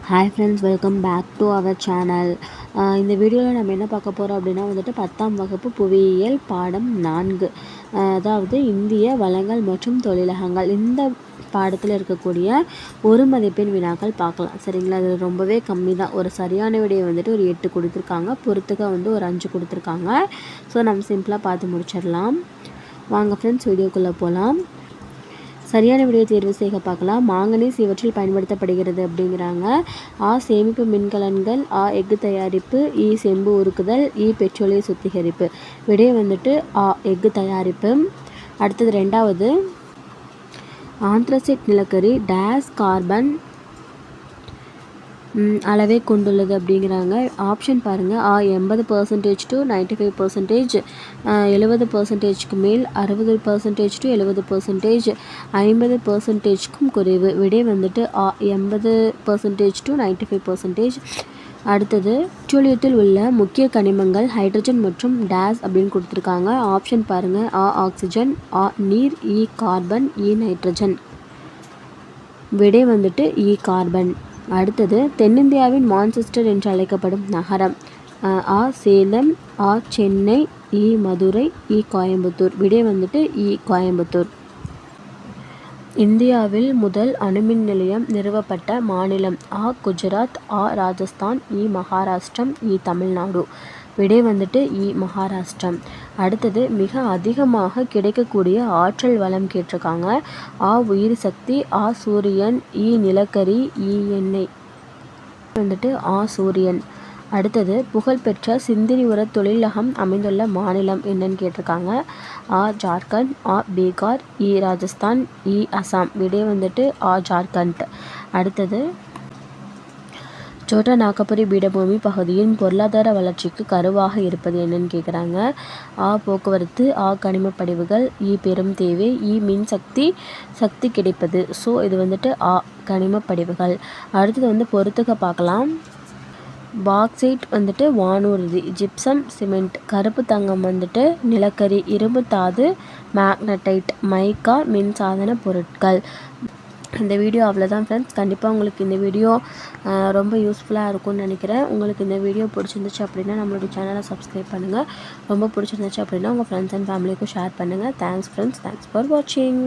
Hi friends, welcome back to our channel. இந்த வீடியோவில் நம்ம என்ன பார்க்க போகிறோம் அப்படின்னா வந்துட்டு 10ஆம் வகுப்பு புவியியல் பாடம் 4, அதாவது இந்திய வளங்கள் மற்றும் தொழிலகங்கள். இந்த பாடத்தில் இருக்கக்கூடிய ஒரு மதிப்பெண் வினாக்கள் பார்க்கலாம். சரிங்களா? அது ரொம்பவே கம்மி தான். ஒரு சரியான விடையை வந்துட்டு ஒரு 8 கொடுத்துருக்காங்க, பொறுத்துக்க வந்து ஒரு 5 கொடுத்துருக்காங்க. ஸோ நம்ம சிம்பிளாக பார்த்து முடிச்சிடலாம். வாங்க ஃப்ரெண்ட்ஸ், வீடியோக்குள்ளே போகலாம். சரியான விடையை தேர்வு செய்ய பார்க்கலாம். மாங்கனீஸ் இவற்றில் பயன்படுத்தப்படுகிறது அப்படிங்கிறாங்க. ஆ சேமிப்பு மின்கலன்கள், ஆ எஃகு தயாரிப்பு, இ செம்பு உருக்குதல், இ பெட்ரோலிய சுத்திகரிப்பு. விடை வந்துட்டு ஆ எஃகு தயாரிப்பு. அடுத்தது 2வது, ஆந்த்ரசைட் நிலக்கரி டேஸ் கார்பன் அளவை கொண்டுள்ளது அப்படிங்கிறாங்க. ஆப்ஷன் பாருங்கள். ஆ 80% to 95%, 70%க்கு மேல், 60% to 70%, 50%க்கும் குறைவு. விடை வந்துட்டு ஆ 80% to 95%. அடுத்தது, பெட்ரோலியத்தில் உள்ள முக்கிய கனிமங்கள் ஹைட்ரஜன் மற்றும் டேஸ் அப்படின்னு கொடுத்துருக்காங்க. ஆப்ஷன் பாருங்கள். ஆ ஆக்சிஜன், ஆ நீர், இ கார்பன், இ நைட்ரஜன். விடை வந்துட்டு இ கார்பன். அடுத்தது, தென்னிந்தியாவின் மான்செஸ்டர் என்று அழைக்கப்படும் நகரம். ஆ சேலம், ஆ சென்னை, இ மதுரை, இ கோயம்புத்தூர். விடை வந்துட்டு இ கோயம்புத்தூர். இந்தியாவில் முதல் அணுமின் நிலையம் நிறுவப்பட்ட மாநிலம். ஆ குஜராத், ஆ ராஜஸ்தான், இ மகாராஷ்டிரம், இ தமிழ்நாடு. விடை வந்துட்டு இ மகாராஷ்டிரம். அடுத்தது, மிக அதிகமாக கிடைக்கக்கூடிய ஆற்றல் வளம் கேட்டிருக்காங்க. ஆ உயிரி சக்தி, ஆ சூரியன், இ நிலக்கரி, இ எண்ணெய். வந்துட்டு ஆ சூரியன். அடுத்தது, புகழ்பெற்ற சிந்திரி உர தொழிலகம் அமைந்துள்ள மாநிலம் என்னன்னு கேட்டிருக்காங்க. ஆ ஜார்க்கண்ட், ஆ பீகார், இ ராஜஸ்தான், இ அசாம். விடை வந்துட்டு ஆ ஜார்க்கண்ட். அடுத்தது, சோட்டா நாகபுரி பீடபூமி பகுதியின் பொருளாதார வளர்ச்சிக்கு கருவாக இருப்பது என்னன்னு கேட்குறாங்க. ஆ போக்குவரத்து, ஆ கனிமப்படிவுகள், இ பெரும் தேவை, இ சக்தி கிடைப்பது. ஸோ இது வந்துட்டு ஆ கனிமப்படிவுகள். அடுத்தது வந்து பொறுத்துக்க பார்க்கலாம். பாக்சைட் வந்துட்டு வானூர்தி, ஜிப்சம் சிமெண்ட், கருப்பு தங்கம் வந்துட்டு நிலக்கரி, இரும்பு தாது மேக்னடைட், மைக்கா மின்சாதன பொருட்கள். இந்த வீடியோ அவ்வளோதான் ஃப்ரெண்ட்ஸ். கண்டிப்பாக உங்களுக்கு இந்த வீடியோ ரொம்ப யூஸ்ஃபுல்லாக இருக்கும்னு நினைக்கிறேன். உங்களுக்கு இந்த வீடியோ பிடிச்சிருந்துச்சு அப்படின்னா நம்மளுடைய சேனலை சப்ஸ்கிரைப் பண்ணுங்கள். ரொம்ப பிடிச்சிருந்துச்சு அப்படின்னா உங்கள் ஃப்ரெண்ட்ஸ் அண்ட் ஃபேமிலிக்கும் ஷேர் பண்ணுங்கள். Thanks friends. தேங்க்ஸ் ஃபார் வாட்சிங்.